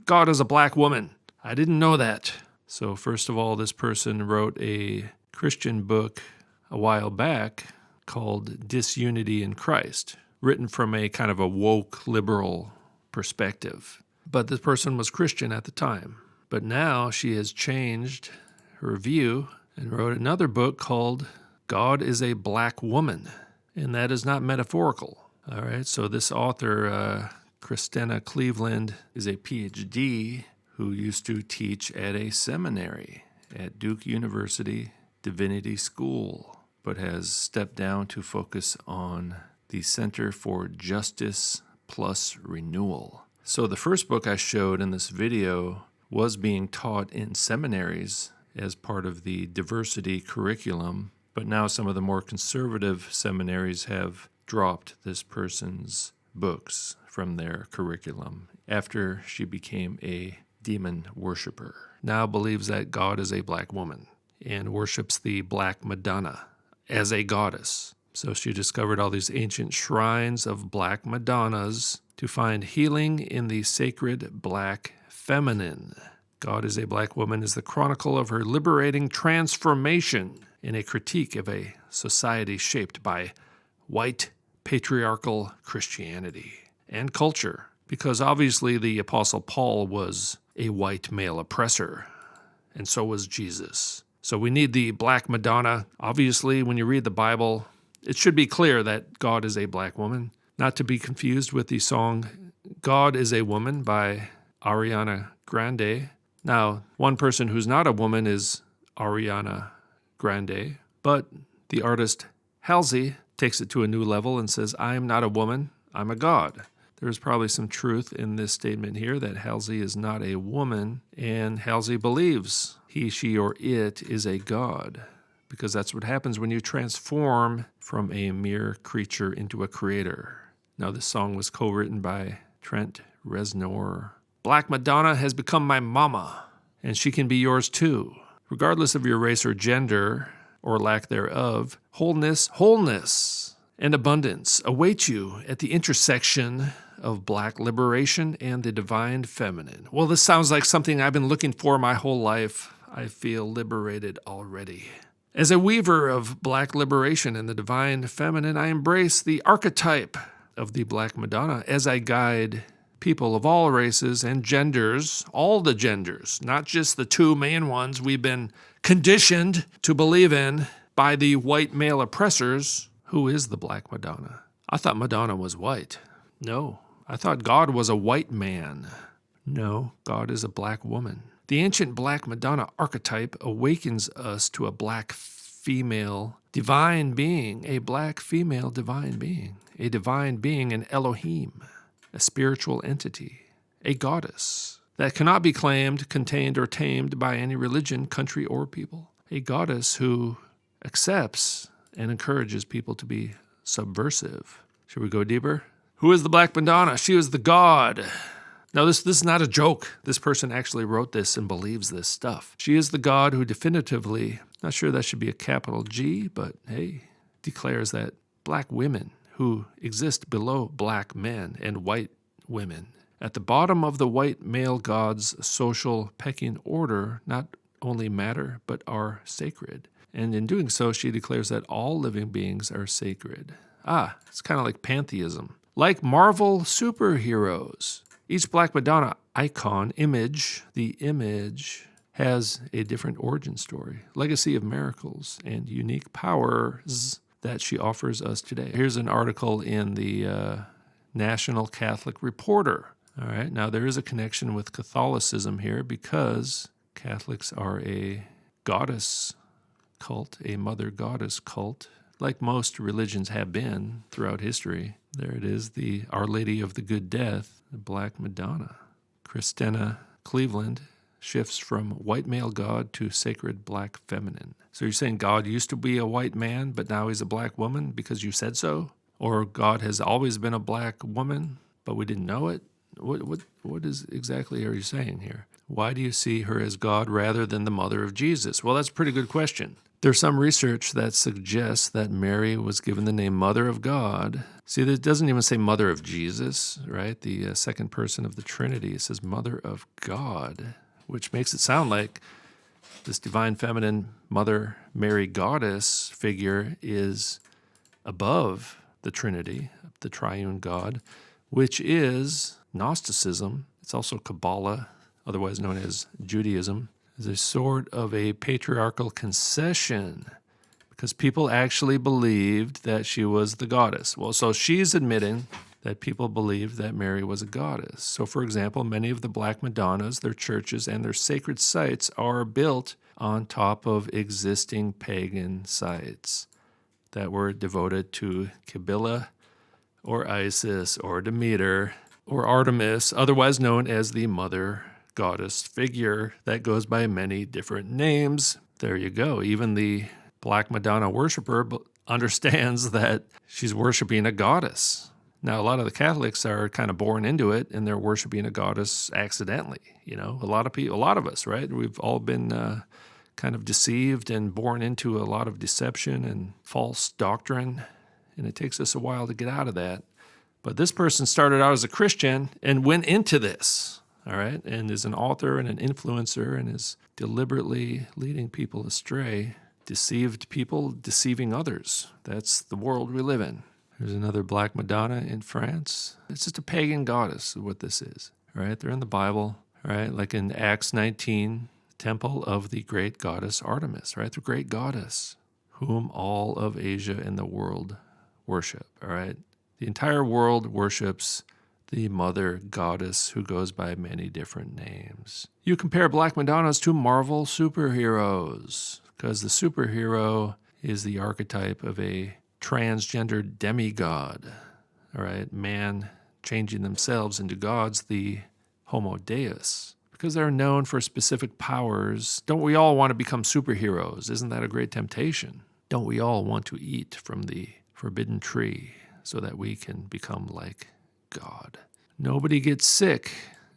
God is a black woman. I didn't know that. So first of all, this person wrote a Christian book a while back called Disunity in Christ, written from a kind of a woke liberal perspective. But this person was Christian at the time. But now she has changed her view and wrote another book called God is a Black Woman. And that is not metaphorical. All right, so this author, Christena Cleveland, is a PhD who used to teach at a seminary at Duke University Divinity School, but has stepped down to focus on the Center for Justice Plus Renewal. So the first book I showed in this video was being taught in seminaries as part of the diversity curriculum, but now some of the more conservative seminaries have dropped this person's books from their curriculum after she became a demon worshiper. Now believes that God is a black woman and worships the Black Madonna as a goddess. So she discovered all these ancient shrines of Black Madonnas to find healing in the sacred black feminine. God is a Black Woman is the chronicle of her liberating transformation in a critique of a society shaped by white patriarchal Christianity and culture, because obviously the Apostle Paul was a white male oppressor, and so was Jesus. So we need the Black Madonna. Obviously, when you read the Bible, it should be clear that God is a black woman, not to be confused with the song God is a Woman by Ariana Grande. Now, one person who's not a woman is Ariana Grande, but the artist Halsey takes it to a new level and says, I am not a woman, I'm a god. There's probably some truth in this statement here that Halsey is not a woman, and Halsey believes he, she, or it is a god, because that's what happens when you transform from a mere creature into a creator. Now, this song was co-written by Trent Reznor. Black Madonna has become my mama, and she can be yours too. Regardless of your race or gender, or lack thereof, wholeness, and abundance await you at the intersection of black liberation and the divine feminine. Well, this sounds like something I've been looking for my whole life. I feel liberated already. As a weaver of black liberation and the divine feminine, I embrace the archetype of the Black Madonna as I guide people of all races and genders, all the genders, not just the two main ones we've been conditioned to believe in by the white male oppressors. Who is the Black Madonna? I thought Madonna was white. No, I thought God was a white man. No, God is a black woman. The ancient Black Madonna archetype awakens us to a black female divine being, a black female divine being, a divine being, an Elohim, a spiritual entity, a goddess that cannot be claimed, contained, or tamed by any religion, country, or people. A goddess who accepts and encourages people to be subversive. Should we go deeper? Who is the Black Madonna? She is the god. Now, this is not a joke. This person actually wrote this and believes this stuff. She is the god who definitively, not sure that should be a capital G, but hey, declares that black women who exist below black men and white women, at the bottom of the white male god's social pecking order, not only matter, but are sacred. And in doing so, she declares that all living beings are sacred. It's kind of like pantheism. Like Marvel superheroes. Each Black Madonna icon, the image, has a different origin story, legacy of miracles, and unique powers that she offers us today. Here's an article in the National Catholic Reporter. All right, now there is a connection with Catholicism here because Catholics are a goddess cult, a mother goddess cult, like most religions have been throughout history. There it is, the Our Lady of the Good Death, the Black Madonna. Christena Cleveland shifts from white male god to sacred black feminine. So you're saying God used to be a white man, but now he's a black woman because you said so? Or God has always been a black woman, but we didn't know it? What is exactly are you saying here? Why do you see her as God rather than the mother of Jesus? Well, that's a pretty good question. There's some research that suggests that Mary was given the name Mother of God. See, it doesn't even say Mother of Jesus, right? The second person of the Trinity. It says Mother of God, which makes it sound like this divine feminine Mother Mary goddess figure is above the Trinity, the triune God, which is Gnosticism. It's also Kabbalah, otherwise known as Judaism. Is a sort of a patriarchal concession because people actually believed that she was the goddess. Well, so she's admitting that people believed that Mary was a goddess. So, for example, many of the Black Madonnas, their churches, and their sacred sites are built on top of existing pagan sites that were devoted to Kybilla or Isis or Demeter or Artemis, otherwise known as the Mother Goddess figure that goes by many different names. There you go. Even the Black Madonna worshiper understands that she's worshiping a goddess. Now, a lot of the Catholics are kind of born into it, and they're worshiping a goddess accidentally. You know, a lot of us, right? We've all been kind of deceived and born into a lot of deception and false doctrine, and it takes us a while to get out of that. But this person started out as a Christian and went into this. All right, and is an author and an influencer and is deliberately leading people astray, deceived people, deceiving others. That's the world we live in. There's another Black Madonna in France. It's just a pagan goddess is what this is. All right, they're in the Bible. All right, like in Acts 19, temple of the great goddess Artemis, right? The great goddess, whom all of Asia and the world worship. All right, the entire world worships the mother goddess who goes by many different names. You compare Black Madonnas to Marvel superheroes because the superhero is the archetype of a transgender demigod, all right? Man changing themselves into gods, the Homo Deus, because they're known for specific powers. Don't we all want to become superheroes? Isn't that a great temptation? Don't we all want to eat from the forbidden tree so that we can become like God? Nobody gets sick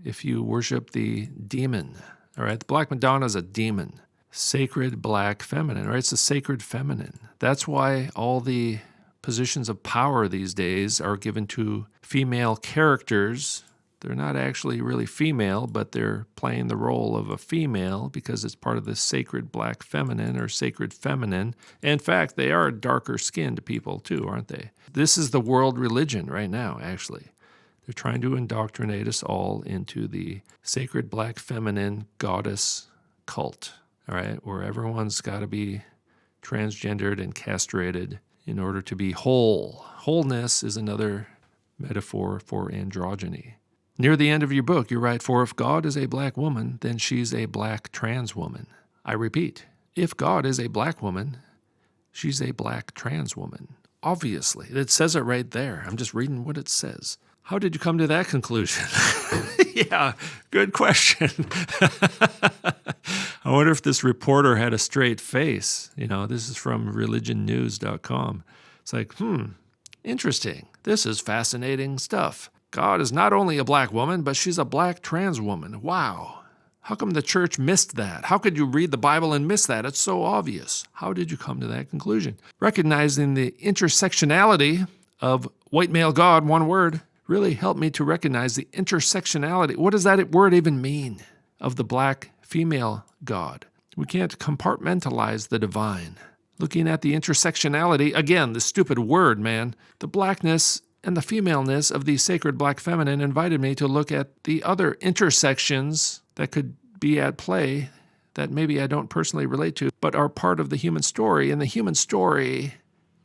if you worship the demon, all right? The Black Madonna is a demon, sacred black feminine, right? It's a sacred feminine. That's why all the positions of power these days are given to female characters. They're not actually really female, but they're playing the role of a female because it's part of the sacred black feminine or sacred feminine. In fact, they are darker-skinned people too, aren't they? This is the world religion right now, actually. They're trying to indoctrinate us all into the sacred black feminine goddess cult, all right, where everyone's got to be transgendered and castrated in order to be whole. Wholeness is another metaphor for androgyny. Near the end of your book, you write, "For if God is a black woman, then she's a black trans woman." I repeat, if God is a black woman, she's a black trans woman. Obviously, it says it right there. I'm just reading what it says. How did you come to that conclusion? Yeah, good question. I wonder if this reporter had a straight face. You know, this is from religionnews.com. It's like, interesting. This is fascinating stuff. God is not only a black woman, but she's a black trans woman. Wow. How come the church missed that? How could you read the Bible and miss that? It's so obvious. How did you come to that conclusion? Recognizing the intersectionality of white male God, one word, really helped me to recognize the intersectionality. What does that word even mean? Of the black female God. We can't compartmentalize the divine. Looking at the intersectionality, again, the stupid word, man, the blackness and the femaleness of the sacred black feminine invited me to look at the other intersections that could be at play that maybe I don't personally relate to, but are part of the human story. And the human story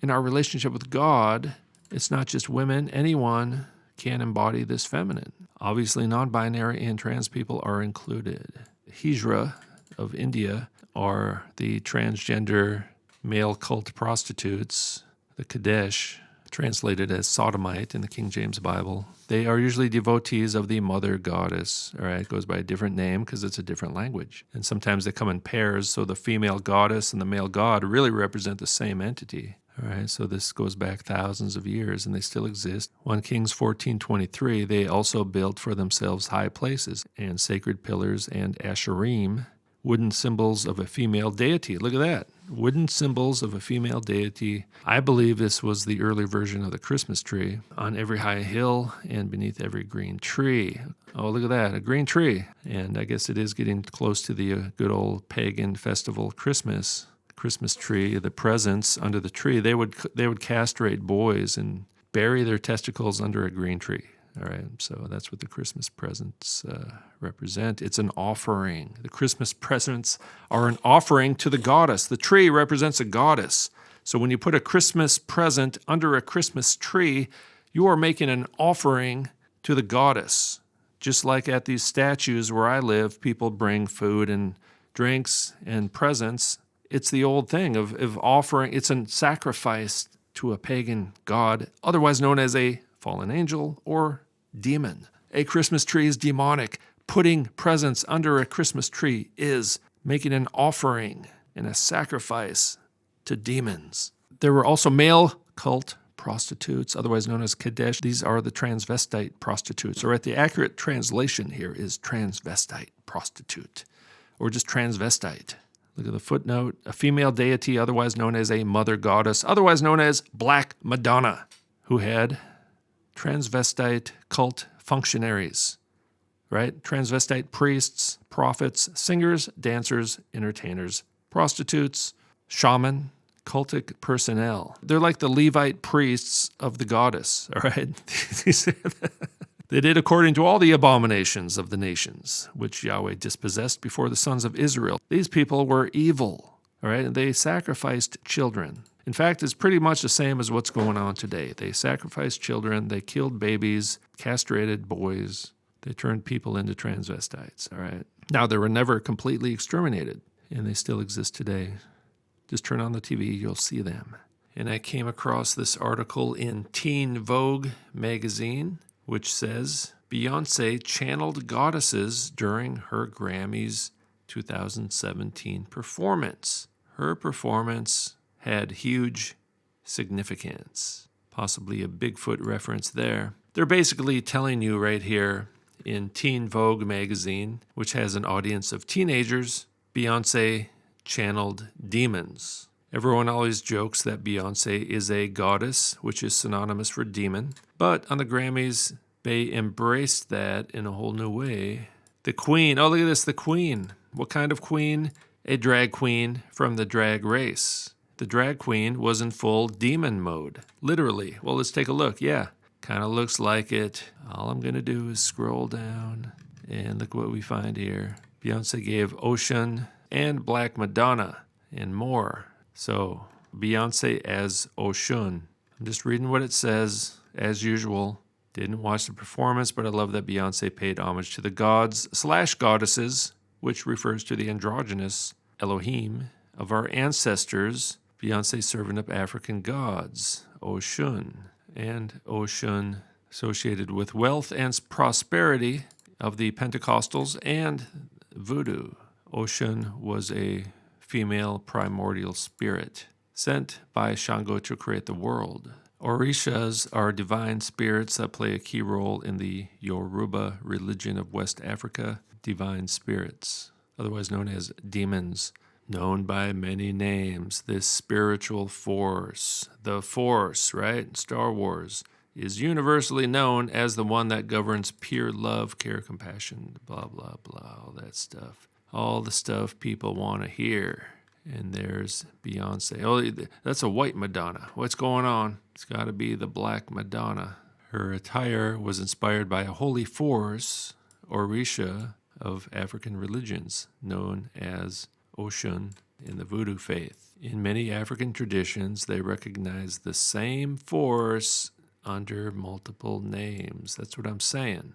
in our relationship with God, it's not just women, anyone can embody this feminine. Obviously, non-binary and trans people are included. Hijra of India are the transgender male cult prostitutes, the Kadesh, translated as sodomite in the King James Bible. They are usually devotees of the mother goddess. All right, it goes by a different name because it's a different language. And sometimes they come in pairs, so the female goddess and the male god really represent the same entity. All right, so this goes back thousands of years, and they still exist. 1 Kings 14:23, they also built for themselves high places and sacred pillars and asherim, wooden symbols of a female deity. Look at that. Wooden symbols of a female deity. I believe this was the early version of the Christmas tree. On every high hill and beneath every green tree. Oh, look at that, a green tree. And I guess it is getting close to the good old pagan festival Christmas tree, the presents under the tree. They would castrate boys and bury their testicles under a green tree. All right, so that's what the Christmas presents represent. It's an offering. The Christmas presents are an offering to the goddess. The tree represents a goddess. So when you put a Christmas present under a Christmas tree, you are making an offering to the goddess. Just like at these statues where I live, people bring food and drinks and presents. It's the old thing of offering. It's a sacrifice to a pagan god, otherwise known as a fallen angel or demon. A Christmas tree is demonic. Putting presents under a Christmas tree is making an offering and a sacrifice to demons. There were also male cult prostitutes, otherwise known as Kadesh. These are the transvestite prostitutes, or the accurate translation here is transvestite prostitute, or just transvestite. Look at the footnote. A female deity, otherwise known as a mother goddess, otherwise known as Black Madonna, who had transvestite cult functionaries, right? Transvestite priests, prophets, singers, dancers, entertainers, prostitutes, shaman, cultic personnel. They're like the Levite priests of the goddess, all right? They did according to all the abominations of the nations, which Yahweh dispossessed before the sons of Israel. These people were evil, all right? And they sacrificed children. In fact, it's pretty much the same as what's going on today. They sacrificed children, they killed babies, castrated boys, they turned people into transvestites, all right? Now, they were never completely exterminated, and they still exist today. Just turn on the TV, you'll see them. And I came across this article in Teen Vogue magazine, which says, Beyonce channeled goddesses during her Grammys 2017 performance. Her performance had huge significance, possibly a Bigfoot reference there. They're basically telling you right here in Teen Vogue magazine, which has an audience of teenagers, Beyonce channeled demons. Everyone always jokes that Beyonce is a goddess, which is synonymous for demon. But on the Grammys, they embraced that in a whole new way. The queen, oh, look at this, the queen. What kind of queen? A drag queen from the drag race. The drag queen was in full demon mode, literally. Well, let's take a look. Yeah, kind of looks like it. All I'm going to do is scroll down, and look what we find here. Beyonce gave Ocean and Black Madonna and more. So, Beyonce as Oshun. I'm just reading what it says, as usual. Didn't watch the performance, but I love that Beyonce paid homage to the gods/goddesses, which refers to the androgynous Elohim of our ancestors. Beyonce serving up African gods, Oshun. And Oshun associated with wealth and prosperity of the Pentecostals and voodoo. Oshun was a female primordial spirit sent by Shango to create the world. Orishas are divine spirits that play a key role in the Yoruba religion of West Africa. Divine spirits, otherwise known as demons, known by many names. This spiritual force, the Force, right? Star Wars, is universally known as the one that governs pure love, care, compassion, blah, blah, blah, all that stuff. All the stuff people want to hear. And there's Beyonce. Oh, that's a white Madonna. What's going on? It's got to be the Black Madonna. Her attire was inspired by a holy force, Orisha, of African religions, known as Oshun in the voodoo faith. In many African traditions, they recognize the same force under multiple names. That's what I'm saying.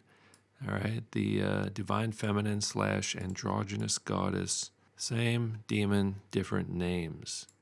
All right, the divine feminine / androgynous goddess, same demon, different names.